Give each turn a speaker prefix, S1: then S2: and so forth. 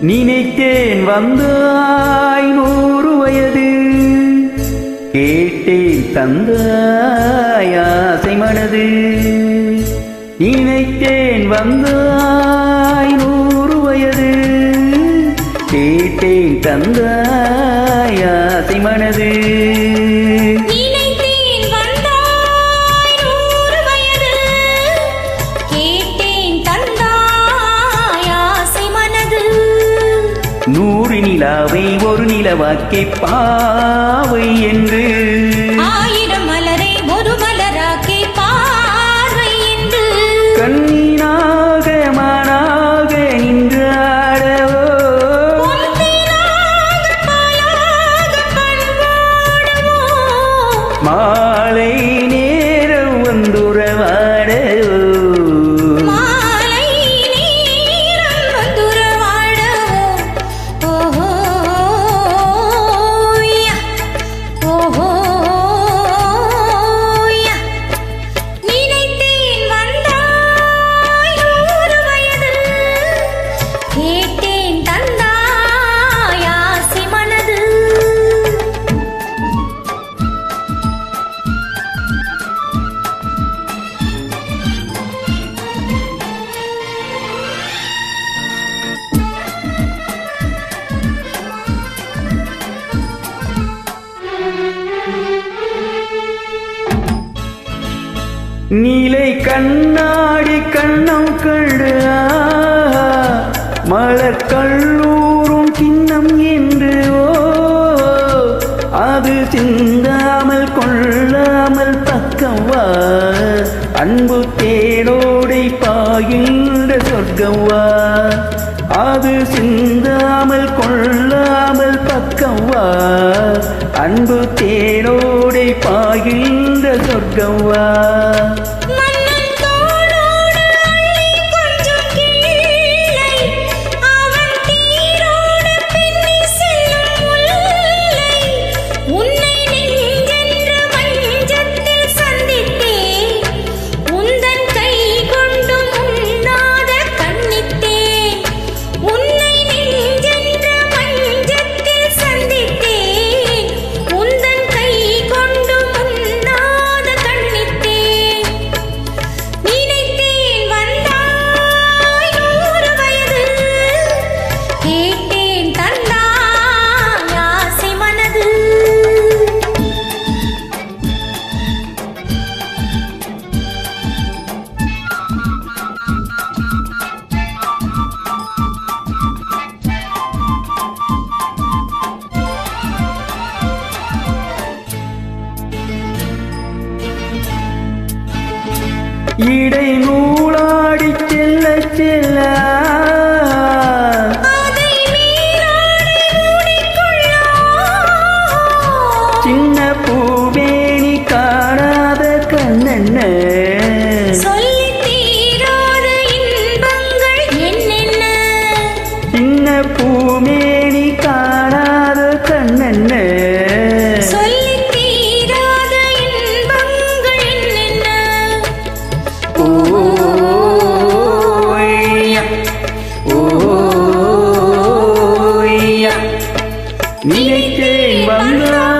S1: நினைத்தேன் வந்தாய் 100 வயது, கேட்டேன் தந்தாய் ஆசை மனது. நினைத்தேன் வந்தாய் 100 வயது, கேட்டேன் தந்தாய் ஆசை மனது. நூறு நிலாவை ஒரு நிலவாக்கி பாவை என்று,
S2: 1000 மலரை ஒரு மலராக்கி பார்வை என்று,
S1: கண்ணீனாக மானாக நின்றாடவோ, மாலை நேரம் வந்துறவாடவோ, நீலை கண்ணாடி கண்ணம் கண்டு மலர் கல்லூரும் கிண்ணம் என்று, அது சிந்தாமல் கொள்ளாமல் பக்கம் வா, அன்பு தேனோடை பாகின்ற சொர்க்கம் வா, அது சிந்தாமல் கொள்ளாமல் பக்கம் வா, அன்பு தேனோடை பாகின்ற சொர்க்கம் வா. இடை நூலாடி செல்ல செல்ல, சின்ன பூவேணி காணாத கண்ணென்ன, சின்ன பூமேனி காணாத கண்ணென்ன, நினைத்தேன் வந்தாய்